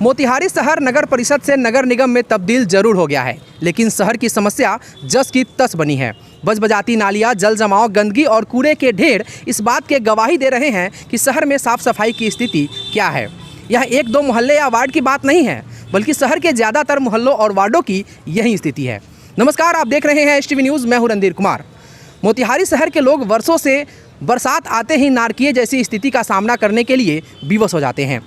मोतिहारी शहर नगर परिषद से नगर निगम में तब्दील जरूर हो गया है, लेकिन शहर की समस्या जस की तस बनी है। बजबजाती नालियाँ, जल जमाव, गंदगी और कूड़े के ढेर इस बात के गवाही दे रहे हैं कि शहर में साफ सफाई की स्थिति क्या है। यह एक दो मोहल्ले या वार्ड की बात नहीं है, बल्कि शहर के ज़्यादातर मोहल्लों और वार्डों की यही स्थिति है। नमस्कार, आप देख रहे हैं STV न्यूज़। मैं हूँ रणधीर कुमार। मोतिहारी शहर के लोग वर्षों से बरसात आते ही नारकीय जैसी स्थिति का सामना करने के लिए विवश हो जाते हैं।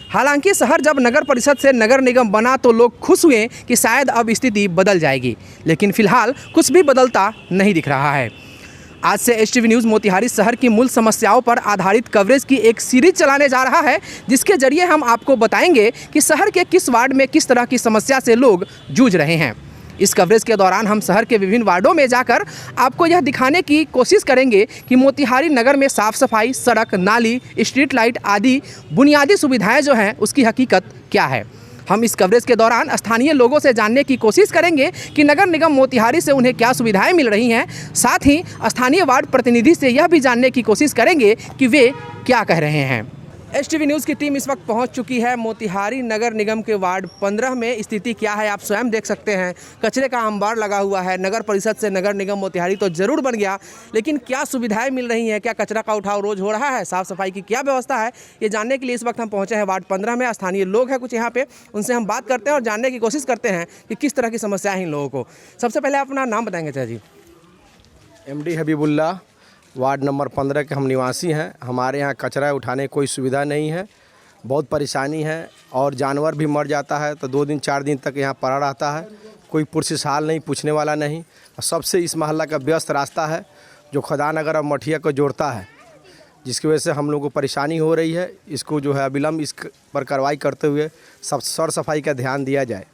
हालांकि शहर जब नगर परिषद से नगर निगम बना तो लोग खुश हुए कि शायद अब स्थिति बदल जाएगी, लेकिन फिलहाल कुछ भी बदलता नहीं दिख रहा है। आज से STV न्यूज़ मोतिहारी शहर की मूल समस्याओं पर आधारित कवरेज की एक सीरीज चलाने जा रहा है, जिसके जरिए हम आपको बताएंगे कि शहर के किस वार्ड में किस तरह की समस्या से लोग जूझ रहे हैं। इस कवरेज के दौरान हम शहर के विभिन्न वार्डों में जाकर आपको यह दिखाने की कोशिश करेंगे कि मोतिहारी नगर में साफ़ सफाई, सड़क, नाली, स्ट्रीट लाइट आदि बुनियादी सुविधाएं जो हैं उसकी हकीकत क्या है। हम इस कवरेज के दौरान स्थानीय लोगों से जानने की कोशिश करेंगे कि नगर निगम मोतिहारी से उन्हें क्या सुविधाएं मिल रही हैं। साथ ही स्थानीय वार्ड प्रतिनिधि से यह भी जानने की कोशिश करेंगे कि वे क्या कह रहे हैं। STV न्यूज़ की टीम इस वक्त पहुंच चुकी है मोतिहारी नगर निगम के वार्ड 15 में। स्थिति क्या है आप स्वयं देख सकते हैं। कचरे का अंबार लगा हुआ है। नगर परिषद से नगर निगम मोतिहारी तो ज़रूर बन गया, लेकिन क्या सुविधाएं मिल रही हैं, क्या कचरा का उठाव रोज़ हो रहा है, साफ़ सफाई की क्या व्यवस्था है, ये जानने के लिए इस वक्त हम पहुँचे हैं वार्ड 15 में। स्थानीय लोग हैं कुछ यहाँ पे, उनसे हम बात करते हैं और जानने की कोशिश करते हैं कि किस तरह की समस्या है इन लोगों को। सबसे पहले अपना नाम बताएंगे चाचा जी। MD हबीबुल्ला, वार्ड नंबर 15 के हम निवासी हैं। हमारे यहाँ कचरा उठाने की कोई सुविधा नहीं है, बहुत परेशानी है और जानवर भी मर जाता है तो 2 दिन 4 दिन तक यहाँ पड़ा रहता है। कोई पुरसिस हाल नहीं, पूछने वाला नहीं। सबसे इस मोहल्ला का व्यस्त रास्ता है जो खदानगर और मठिया को जोड़ता है, जिसकी वजह से हम लोगों को परेशानी हो रही है। इसको जो है अविलंब इस पर कार्रवाई करते हुए सब सर सफाई का ध्यान दिया जाए।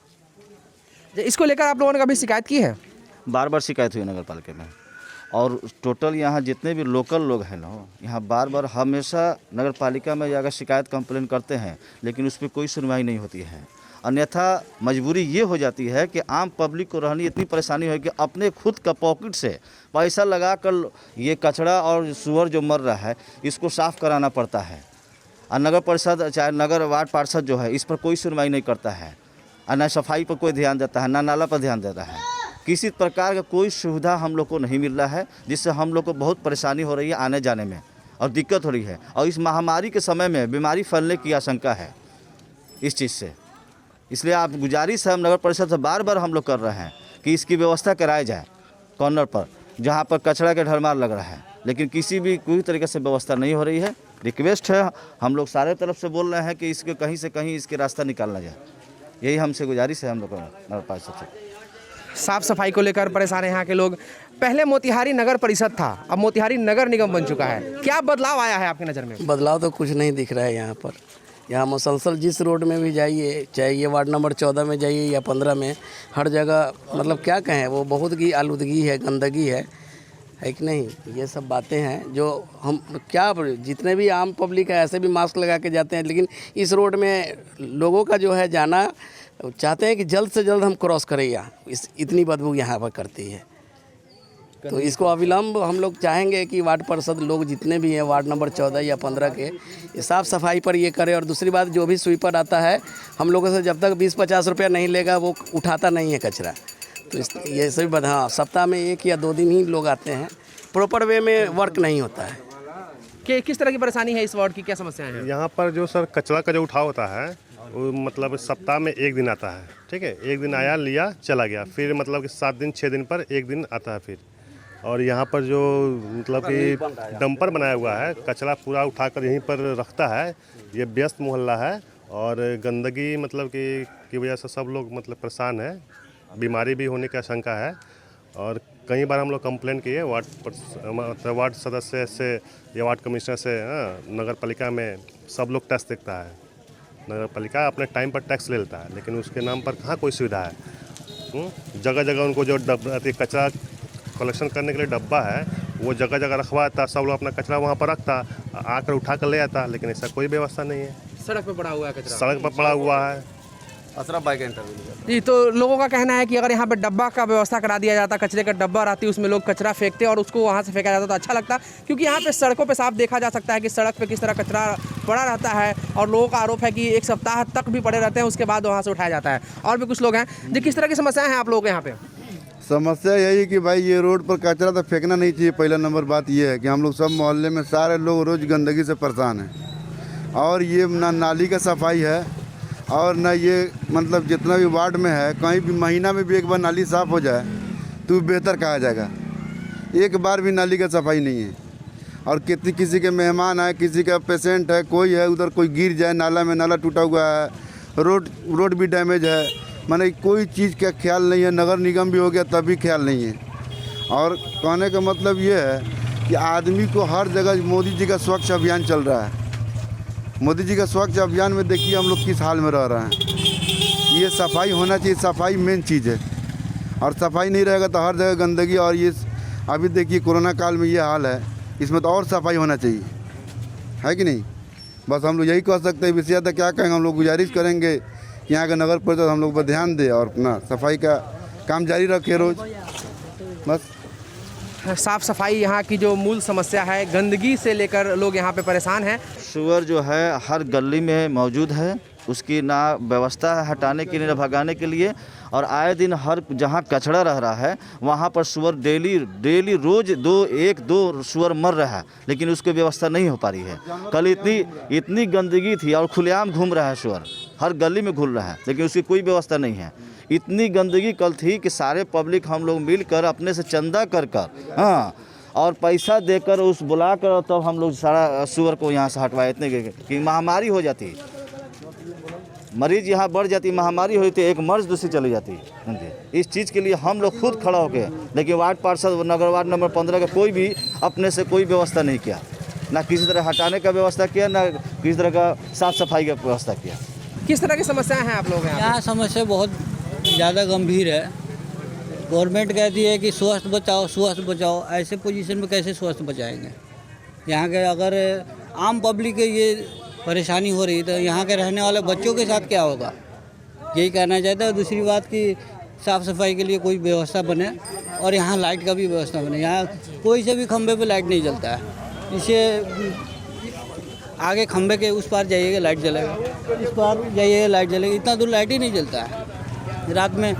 इसको लेकर आप लोगों ने कभी शिकायत की है? बार बार शिकायत हुई नगर पालिका में, और टोटल यहाँ जितने भी लोकल लोग हैं ना, यहाँ बार बार हमेशा नगर पालिका में जाकर शिकायत कंप्लेन करते हैं, लेकिन उस पर कोई सुनवाई नहीं होती है। अन्यथा मजबूरी ये हो जाती है कि आम पब्लिक को रहनी इतनी परेशानी है कि अपने खुद का पॉकेट से पैसा लगा कर ये कचरा और सुअर जो मर रहा है इसको साफ़ कराना पड़ता है। और नगर परिषद चाहे नगर वार्ड पार्षद जो है इस पर कोई सुनवाई नहीं करता है, और न सफाई पर कोई ध्यान देता है, न नाला पर ध्यान देता है। किसी प्रकार का कोई सुविधा हम लोग को नहीं मिल रहा है, जिससे हम लोग को बहुत परेशानी हो रही है आने जाने में और दिक्कत हो रही है। और इस महामारी के समय में बीमारी फैलने की आशंका है इस चीज़ से। इसलिए आप गुजारिश है हम नगर परिषद से बार बार हम लोग कर रहे हैं कि इसकी व्यवस्था कराई जाए कॉर्नर पर, जहाँ पर कचरा के ढरमार लग रहा है, लेकिन किसी भी कोई तरीके से व्यवस्था नहीं हो रही है। रिक्वेस्ट है, हम लोग सारे तरफ से बोल रहे हैं कि इसके कहीं से कहीं इसके रास्ता निकालना जाए। यही हमसे गुजारिश है हम लोग को नगर परिषद से। साफ़ सफाई को लेकर परेशान है यहाँ के लोग। पहले मोतिहारी नगर परिषद था, अब मोतिहारी नगर निगम बन चुका है। क्या बदलाव आया है आपकी नज़र में? बदलाव तो कुछ नहीं दिख रहा है यहाँ पर। यहाँ मुसलसल जिस रोड में भी जाइए, चाहे ये वार्ड नंबर 14 में जाइए या 15 में, हर जगह मतलब क्या कहें, वो बहुत की आलूदगी है, गंदगी है कि नहीं। ये सब बातें हैं जो हम क्या, जितने भी आम पब्लिक है ऐसे भी मास्क लगा के जाते हैं, लेकिन इस रोड में लोगों का जो है जाना चाहते हैं कि जल्द से जल्द हम क्रॉस करें। यहाँ इतनी बदबू यहाँ पर करती है, तो इसको अविलंब हम लोग चाहेंगे कि वार्ड पार्षद लोग जितने भी हैं वार्ड नंबर 14 या 15 के, ये साफ़ सफाई पर ये करें। और दूसरी बात, जो भी स्वीपर आता है हम लोगों से जब तक 20-50 रुपया नहीं लेगा वो उठाता नहीं है कचरा। तो ये सभी हाँ, सप्ताह में 1 या 2 दिन ही लोग आते हैं, प्रॉपर वे में वर्क नहीं होता है। कि किस तरह की परेशानी है इस वार्ड की, क्या समस्याएं हैं? यहाँ पर जो सर कचरा का जो उठाव होता है वो मतलब सप्ताह में 1 दिन आता है, ठीक है। 1 दिन आया, लिया, चला गया। फिर मतलब कि 7 दिन 6 दिन पर 1 दिन आता है फिर। और यहाँ पर जो मतलब कि डंपर बनाया हुआ है, कचरा पूरा उठाकर यहीं पर रखता है। ये व्यस्त मोहल्ला है और गंदगी मतलब की वजह से सब लोग मतलब परेशान है, बीमारी भी होने की आशंका है। और कई बार हम लोग कंप्लेन किए वार्ड सदस्य से या वार्ड कमिश्नर से। नगर पालिका में सब लोग टैक्स देखता है, नगर पालिका अपने टाइम पर टैक्स ले लेता है, लेकिन उसके नाम पर कहाँ कोई सुविधा है। जगह जगह उनको जो कचरा कलेक्शन करने के लिए डब्बा है वो जगह जगह रखवाता, सब लोग अपना कचरा वहाँ पर रखता, आकर उठा कर ले आता, लेकिन ऐसा कोई व्यवस्था नहीं है। सड़क पर पड़ा हुआ है कचरा, सड़क पर पड़ा हुआ है। अशरफ भाई का इंटरव्यू लिया। जी, तो लोगों का कहना है कि अगर यहाँ पे डब्बा का व्यवस्था करा दिया जाता, कचरे का डब्बा रहती, उसमें लोग कचरा फेंकते और उसको वहाँ से फेंका जाता तो अच्छा लगता, क्योंकि यहाँ पे सड़कों पे साफ देखा जा सकता है कि सड़क पे किस तरह कचरा पड़ा रहता है और लोगों का आरोप है कि एक सप्ताह तक भी पड़े रहते हैं, उसके बाद वहाँ से उठाया जाता है। और भी कुछ लोग हैं जी, किस तरह की समस्याएं हैं आप लोगों के यहाँ पे? समस्या यही है कि भाई ये रोड पर कचरा तो फेंकना नहीं चाहिए। पहला नंबर बात ये है कि हम लोग सब मोहल्ले में सारे लोग रोज़ गंदगी से परेशान हैं और ये ना नाली का सफाई है और ना ये मतलब जितना भी वार्ड में है, कहीं भी महीना में भी एक बार नाली साफ़ हो जाए तो बेहतर कहा जाएगा। एक बार भी नाली का सफाई नहीं है और किसी के मेहमान आए, किसी का पेशेंट है, कोई है उधर कोई गिर जाए नाला में, नाला टूटा हुआ है, रोड भी डैमेज है, माने कोई चीज़ का ख्याल नहीं है। नगर निगम भी हो गया तब भी ख्याल नहीं है। और कहने का मतलब ये है कि आदमी को हर जगह मोदी जी का स्वच्छ अभियान चल रहा है। मोदी जी का स्वच्छ अभियान में देखिए हम लोग किस हाल में रह रहे हैं। ये सफाई होना चाहिए, सफाई मेन चीज़ है और सफाई नहीं रहेगा तो हर जगह गंदगी। और ये अभी देखिए कोरोना काल में ये हाल है, इसमें तो और सफाई होना चाहिए, है कि नहीं? बस हम लोग यही कह सकते हैं। विषय क्या कहेंगे, हम लोग गुजारिश करेंगे कि यहाँ का नगर परिषद हम लोग पर ध्यान दे और अपना सफाई का काम जारी रखे रोज़। बस साफ़ सफाई यहाँ की जो मूल समस्या है, गंदगी से लेकर लोग यहाँ पे परेशान हैं। सुअर जो है हर गली में मौजूद है, उसकी ना व्यवस्था है हटाने के लिए ना भगाने के लिए। और आए दिन हर जहाँ कचरा रह रहा है वहाँ पर सुअर डेली रोज़ एक दो सुअर मर रहा है, लेकिन उसकी व्यवस्था नहीं हो पा रही है। कल इतनी गंदगी थी और खुलेआम घूम रहा है सुअर, हर गली में घूम रहा है, लेकिन उसकी कोई व्यवस्था नहीं है। इतनी गंदगी कल थी कि सारे पब्लिक हम लोग मिलकर अपने से चंदा कर हाँ और पैसा देकर उस बुलाकर तब हम लोग सारा सुअर को यहाँ से हटवाए। इतने कि महामारी हो जाती, मरीज यहाँ बढ़ जाती, महामारी होती, एक मर्ज दूसरी चली जाती। इस चीज़ के लिए हम लोग खुद खड़ा होके, लेकिन वार्ड पार्षद नगर वार्ड नंबर 15 का कोई भी अपने से कोई व्यवस्था नहीं किया, ना किसी तरह हटाने का व्यवस्था किया, ना किसी तरह का साफ सफाई का व्यवस्था किया। किस तरह की समस्याएं हैं आप लोग यहाँ? यहाँ समस्या बहुत ज़्यादा गंभीर है। गवर्नमेंट कहती है कि स्वास्थ्य बचाओ, ऐसे पोजीशन में कैसे स्वास्थ्य बचाएंगे? यहाँ के अगर आम पब्लिक के ये परेशानी हो रही तो यहाँ के रहने वाले बच्चों के साथ क्या होगा, यही कहना चाहता है। दूसरी बात कि साफ़ सफाई के लिए कोई व्यवस्था बने और यहाँ लाइट का भी व्यवस्था बने। यहाँ कोई से भी खंबे पे लाइट नहीं जलता है, इसे आगे खंबे के उस पार जाइएगा लाइट जलेगा, इस पार जाइएगा लाइट जलेगा, इतना दूर लाइट ही नहीं जलता है। रात में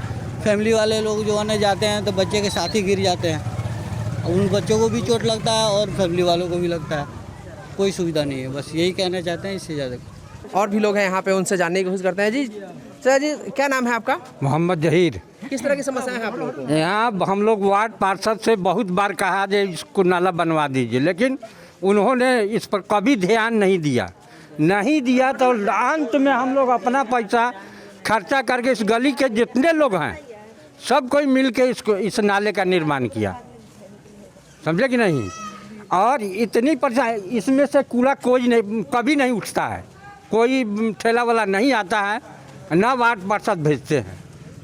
फैमिली वाले लोग जो आने जाते हैं तो बच्चे के साथ ही गिर जाते हैं, उन बच्चों को भी चोट लगता है और फैमिली वालों को भी लगता है। कोई सुविधा नहीं है, बस यही कहना चाहते हैं, इससे ज़्यादा। और भी लोग हैं यहाँ पे, उनसे जानने की कोशिश करते हैं। जी सर जी, क्या नाम है आपका? मोहम्मद जहीर। किस तरह की समस्या है आप लोगों को? यहाँ हम लोग वार्ड पार्षद से बहुत बार कहा कि इसको नाला बनवा दीजिए, लेकिन उन्होंने इस पर कभी ध्यान नहीं दिया। तो अंत में हम लोग अपना पैसा खर्चा करके इस गली के जितने लोग हैं सब कोई मिल के इस नाले का निर्माण किया, समझे कि नहीं? और इतनी परेशानी, इसमें से कूड़ा कोई नहीं कभी नहीं उठता है, कोई ठेला वाला नहीं आता है, ना वार्ड पार्षद भेजते हैं।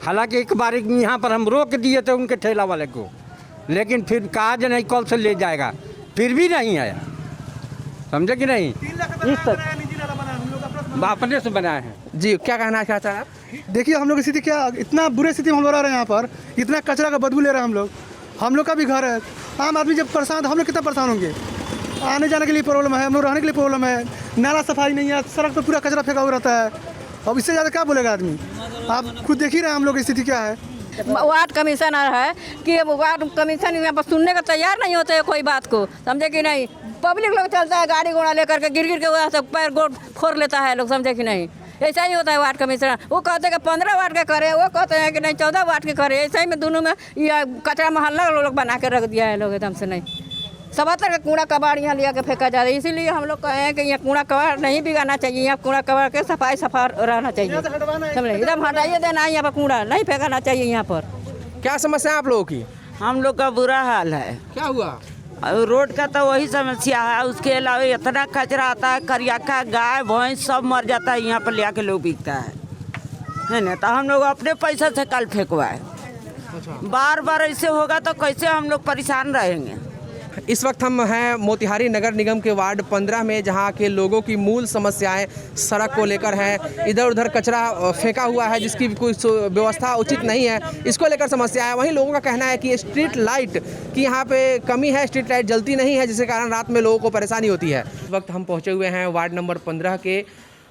हालांकि एक बार यहाँ पर हम रोक दिए थे उनके ठेला वाले को, लेकिन फिर कहा जो नहीं कल से ले जाएगा, फिर भी नहीं आया, समझे कि नहीं? इस अपने से बनाए हैं। जी, क्या कहना चाहते हैं आप? देखिए हम लोग की स्थिति क्या, इतना बुरे स्थिति में हम लोग रह रहे हैं यहाँ पर, इतना कचरा का बदबू ले रहे हैं हम लोग का भी घर है। आम आदमी जब परेशान तो हम लोग कितना परेशान होंगे? आने जाने के लिए प्रॉब्लम है, हम लोग रहने के लिए प्रॉब्लम है, नाला सफाई नहीं है, सड़क पर पूरा कचरा फेंका हुआ रहता है। अब इससे ज़्यादा क्या बोलेगा आदमी? आप खुद देख ही रहे हैं हम लोग की स्थिति क्या है। वार्ड कमिश्नर है कि वार्ड कमीशन यहाँ पर सुनने का तैयार नहीं होते है कोई बात को, समझे कि नहीं? पब्लिक लोग चलता है गाड़ी घोड़ा लेकर के, गिर के वहाँ से पैर गोड़ फोड़ लेता है लोग, समझे कि नहीं? ऐसा ही होता है वार्ड कमिश्नर। वो कहते हैं कि 15 वार्ड के करे, वो कहते हैं कि नहीं 14 वार्ड के करे। ऐसा ही में दोनों में ये कचरा मोहल्ला लोग बना के रख दिया है लोग एकदम से। नहीं, सब तरह का कूड़ा कबाड़ यहाँ लिया के फेंका जा रहा है। इसीलिए हम लोग कहे हैं कि यहाँ कूड़ा कबाड़ नहीं बिगाना चाहिए, यहाँ कूड़ा कबाड़ के सफा रहना चाहिए, समझे? एकदम हटाइए देना, यहाँ पर कूड़ा नहीं फेंकाना चाहिए। यहाँ पर क्या समस्या है आप लोगों की? हम लोग का बुरा हाल है। क्या हुआ? रोड का तो वही समस्या है, उसके अलावा इतना कचरा आता है, करियाका गाय भैंस सब मर जाता है, यहाँ पर ले आके लोग बिकता है ना? तो हम लोग अपने पैसे से कल फेंकवाए। बार बार ऐसे होगा तो कैसे हम लोग परेशान रहेंगे? इस वक्त हम हैं मोतिहारी नगर निगम के वार्ड 15 में, जहां के लोगों की मूल समस्याएं सड़क को लेकर है। इधर उधर कचरा फेंका हुआ है जिसकी कोई व्यवस्था उचित नहीं है, इसको लेकर समस्या है। वहीं लोगों का कहना है कि स्ट्रीट लाइट की यहाँ पे कमी है, स्ट्रीट लाइट जलती नहीं है, जिसके कारण रात में लोगों को परेशानी होती है। इस वक्त हम पहुँचे हुए हैं वार्ड नंबर 15 के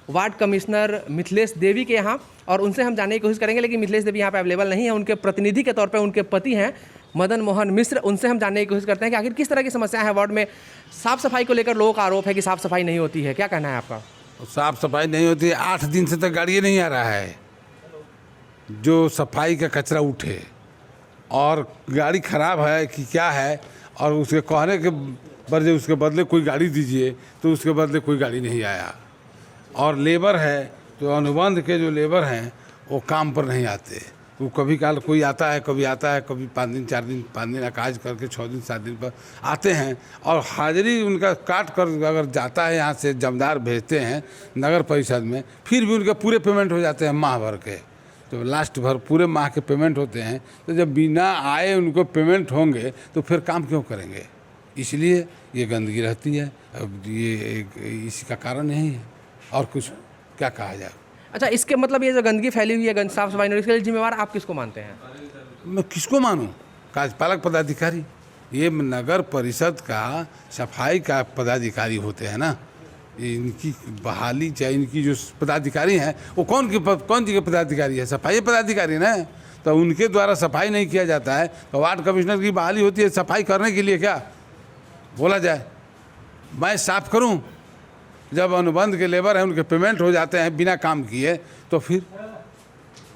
वार्ड कमिश्नर मिथिलेश देवी के यहाँ, और उनसे हम जानने की कोशिश करेंगे, लेकिन मिथिलेश देवी यहाँ पे अवेलेबल नहीं है। उनके प्रतिनिधि के तौर पे उनके पति हैं मदन मोहन मिश्र, उनसे हम जानने की कोशिश करते हैं कि आखिर किस तरह की समस्या है वार्ड में। साफ़ सफाई को लेकर लोगों का आरोप है कि साफ़ सफाई नहीं होती है, क्या कहना है आपका? साफ़ सफाई नहीं होती है, 8 दिन से तक गाड़ी नहीं आ रहा है जो सफाई का कचरा उठे, और गाड़ी ख़राब है कि क्या है, और उसके कहने के बदले उसके बदले कोई गाड़ी दीजिए तो उसके बदले कोई गाड़ी नहीं आया। और लेबर है तो अनुबंध के जो लेबर हैं वो काम पर नहीं आते, वो कभी काल कोई आता है, कभी 5 दिन 4 दिन 5 दिन काज करके 6 दिन 7 दिन पर आते हैं, और हाजिरी उनका काट कर अगर जाता है यहाँ से जमदार भेजते हैं नगर परिषद में, फिर भी उनके पूरे पेमेंट हो जाते हैं माह भर के। तो लास्ट भर पूरे माह के पेमेंट होते हैं, तो जब बिना आए उनको पेमेंट होंगे तो फिर काम क्यों करेंगे? इसलिए ये गंदगी रहती है। अब ये इसी का कारण यही है, और कुछ क्या कहा जाए। अच्छा, इसके मतलब ये जो गंदगी फैली हुई है, साफ सफाई नहीं, इसके लिए जिम्मेवार आप किसको मानते हैं? मैं किसको मानूं? कार्यपालक पदाधिकारी, ये नगर परिषद का सफाई का पदाधिकारी होते हैं ना, इनकी बहाली चाहे इनकी जो पदाधिकारी हैं वो कौन सी के पदाधिकारी है? सफाई पदाधिकारी ना, तो उनके द्वारा सफाई नहीं किया जाता है तो वार्ड कमिश्नर की बहाली होती है सफाई करने के लिए? क्या बोला जाए, मैं साफ करूं? जब अनुबंध के लेबर हैं उनके पेमेंट हो जाते हैं बिना काम किए, तो फिर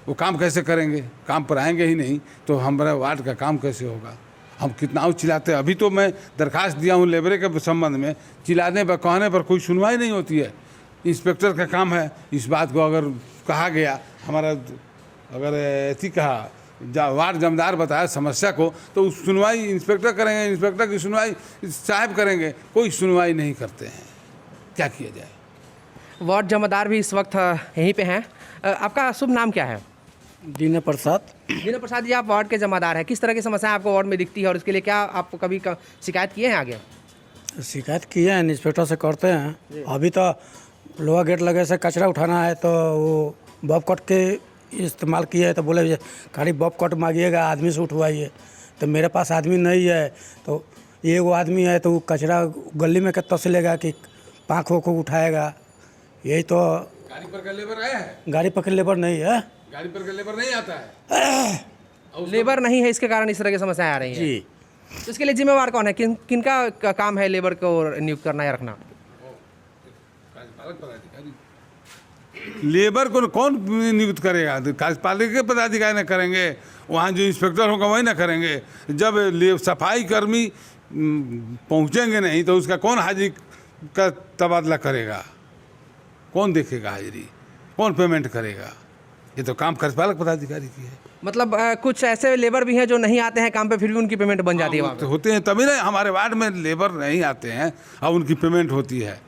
वो काम कैसे करेंगे? काम पर आएंगे ही नहीं तो हमारे वार्ड का काम कैसे होगा? हम कितना चिल्लाते हैं। अभी तो मैं दरखास्त दिया हूँ लेबरे के संबंध में, चिल्लाने पर कहने पर कोई सुनवाई नहीं होती है। इंस्पेक्टर का काम है इस बात को अगर कहा गया, हमारा अगर ऐसी कहा वार्ड जमदार बताया समस्या को, तो सुनवाई इंस्पेक्टर करेंगे, इंस्पेक्टर की सुनवाई साहब करेंगे, कोई सुनवाई नहीं करते हैं। क्या किया जाए? वार्ड जमादार भी इस वक्त यहीं पे हैं। आपका शुभ नाम क्या है? दीना प्रसाद। दीना प्रसाद जी, आप वार्ड के जमादार हैं, किस तरह की समस्या आपको वार्ड में दिखती है और इसके लिए क्या आप कभी शिकायत किए हैं आगे? शिकायत किए हैं, इंस्पेक्टर से करते हैं। अभी तो लोहा गेट लगे से कचरा उठाना है तो वो बॉब कट के इस्तेमाल किया है, तो बोले खाली बॉब कट मांगिएगा, आदमी से उठवाइए। तो मेरे पास आदमी नहीं है, तो ये वो आदमी है तो वो कचरा गली में कितना से लेगा कि पाँखों को उठाएगा? यही तो गाड़ी पर का लेबर आया है? गाड़ी पर लेबर नहीं है, गाड़ी पर का लेबर नहीं आता है, लेबर नहीं है, इसके कारण इस तरह की समस्याएं आ रही हैं जी। तो इसके लिए जिम्मेवार कौन है? किनका काम है लेबर को नियुक्त करना या रखना? लेबर को कौन नियुक्त करेगा? कार्यपालिका के पदाधिकारी न करेंगे, वहाँ जो इंस्पेक्टर होगा वही ना करेंगे। जब सफाई कर्मी पहुँचेंगे नहीं तो उसका कौन हाजिरी का तबादला करेगा? कौन देखेगा हाजिरी? कौन पेमेंट करेगा? ये तो काम कार्यपालक पदाधिकारी की है। मतलब कुछ ऐसे लेबर भी हैं जो नहीं आते हैं काम पे, फिर भी उनकी पेमेंट बन जाती है वहाँ पे। होते हैं तभी ना, हमारे वार्ड में लेबर नहीं आते हैं और उनकी पेमेंट होती है।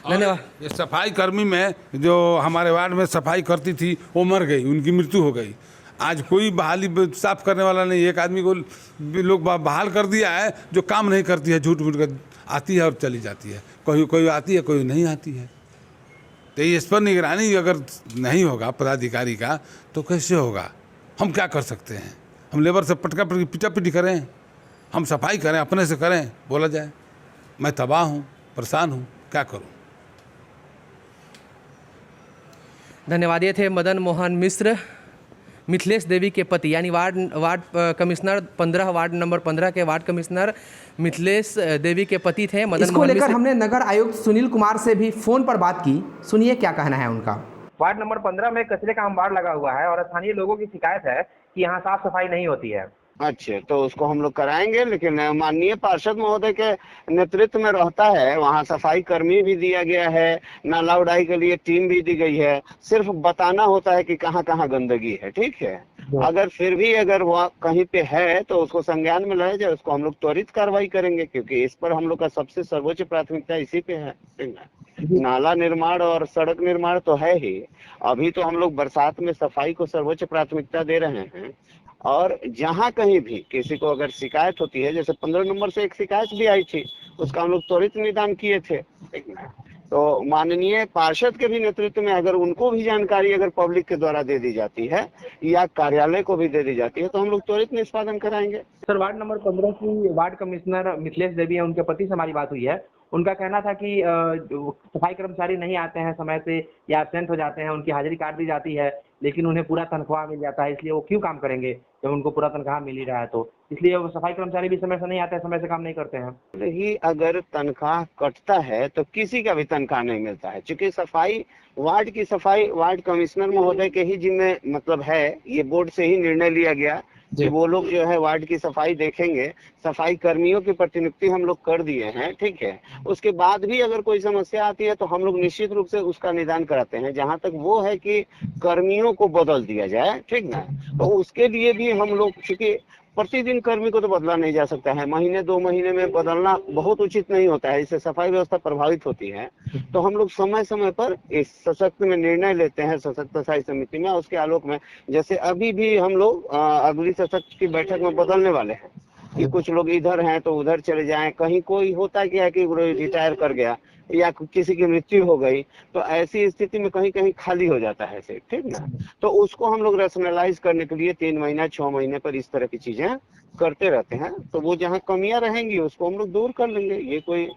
धन्यवाद। ये सफाई कर्मी में जो हमारे वार्ड में सफाई करती थी वो मर गई, उनकी मृत्यु हो गई। आज कोई बहाली साफ करने वाला नहीं। एक आदमी को लोग बहाल कर दिया है जो काम नहीं करती है, झूठ मूठ कर आती है और चली जाती है। कोई आती है, कोई नहीं आती है। तो इस पर निगरानी अगर नहीं होगा पदाधिकारी का तो कैसे होगा? हम क्या कर सकते हैं? हम लेबर से पिटा पिटी करें? हम सफाई करें, अपने से करें? बोला जाए मैं तबाह हूँ, परेशान हूँ, क्या करूँ? धन्यवाद। ये थे मदन मोहन मिश्र, मिथिलेश देवी के पति, यानी वार्ड कमिश्नर 15 वार्ड नंबर 15 के वार्ड कमिश्नर मिथिलेश देवी के पति थे मदन मोहन मिश्र। इसको लेकर हमने नगर आयुक्त सुनील कुमार से भी फोन पर बात की, सुनिए क्या कहना है उनका। वार्ड नंबर 15 में कचरे का अंबार लगा हुआ है और स्थानीय लोगों की शिकायत है कि यहाँ साफ सफाई नहीं होती है। अच्छा, तो उसको हम लोग कराएंगे, लेकिन माननीय पार्षद महोदय के नेतृत्व में रहता है, वहाँ सफाई कर्मी भी दिया गया है, नाला उड़ाई के लिए टीम भी दी गई है। सिर्फ बताना होता है कि कहाँ कहाँ गंदगी है, ठीक है। अगर फिर भी अगर वह कहीं पे है तो उसको संज्ञान में लाया जाए, उसको हम लोग त्वरित कार्रवाई करेंगे, क्योंकि इस पर हम लोग का सबसे सर्वोच्च प्राथमिकता इसी पे है। नाला निर्माण और सड़क निर्माण तो है ही, अभी तो हम लोग बरसात में सफाई को सर्वोच्च प्राथमिकता दे रहे हैं। और जहाँ कहीं भी किसी को अगर शिकायत होती है, जैसे 15 नंबर से एक शिकायत भी आई थी, उसका हम लोग त्वरित निदान किए थे, ठीक ना। तो माननीय पार्षद के भी नेतृत्व में अगर उनको भी जानकारी अगर पब्लिक के द्वारा दे दी जाती है या कार्यालय को भी दे दी जाती है तो हम लोग त्वरित निष्पादन कराएंगे। सर, वार्ड नंबर 15 की वार्ड कमिश्नर मिथिलेश देवी है, उनके पति से हमारी बात हुई है। उनका कहना था कि सफाई कर्मचारी नहीं आते हैं समय से या एब्सेंट हो जाते हैं, उनकी हाजिरी काट दी जाती है, लेकिन उन्हें पूरा तनख्वाह मिल जाता है, इसलिए वो क्यों काम करेंगे जब उनको पूरा तनख्वाह मिल ही रहा है। तो इसलिए वो सफाई कर्मचारी भी समय से नहीं आते हैं, समय से काम नहीं करते हैं। ही अगर तनख्वाह कटता है तो किसी का भी तनख्वाह नहीं मिलता है, क्योंकि सफाई वार्ड की सफाई वार्ड कमिश्नर महोदय के ही जिम्मे मतलब है। ये बोर्ड से ही निर्णय लिया गया कि वो लोग जो है वार्ड की सफाई देखेंगे। सफाई कर्मियों की प्रतिनियुक्ति हम लोग कर दिए हैं, ठीक है। उसके बाद भी अगर कोई समस्या आती है तो हम लोग निश्चित रूप से उसका निदान कराते हैं। जहां तक वो है कि कर्मियों को बदल दिया जाए, ठीक ना, तो उसके लिए भी हम लोग, क्योंकि प्रतिदिन कर्मी को तो बदला नहीं जा सकता है, महीने 2 महीने में बदलना बहुत उचित नहीं होता है, इससे सफाई व्यवस्था प्रभावित होती है। तो हम लोग समय समय पर इस सशक्त में निर्णय लेते हैं, सशक्त सफाई समिति में। उसके आलोक में जैसे अभी भी हम लोग अगली सशक्त की बैठक में बदलने वाले हैं कि कुछ लोग इधर हैं तो उधर चले जाएं, कहीं कोई होता क्या है कि रिटायर कर गया या किसी की मृत्यु हो गई, तो ऐसी स्थिति में कहीं कहीं खाली हो जाता है सीट, ठीक ना। तो उसको हम लोग रैशनलाइज करने के लिए 3 महीना 6 महीने पर इस तरह की चीजें करते रहते हैं। तो वो जहाँ कमियां रहेंगी उसको हम लोग दूर कर लेंगे, ये कोई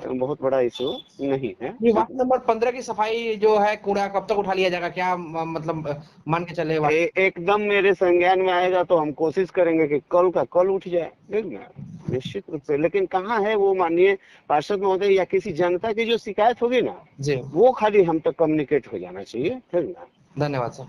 बहुत बड़ा इशू नहीं है। ये वार्ड नंबर 15 की सफाई जो है, कूड़ा कब तक उठा लिया जाएगा, क्या मतलब मान के चले? एकदम मेरे संज्ञान में आएगा तो हम कोशिश करेंगे कि कल का कल उठ जाए, ठीक ना, निश्चित रूप से। लेकिन कहाँ है वो माननीय पार्षद महोदय या किसी जनता की जो शिकायत होगी ना जी, वो खाली हम तक कम्युनिकेट हो जाना चाहिए, ठीक ना। धन्यवाद सर।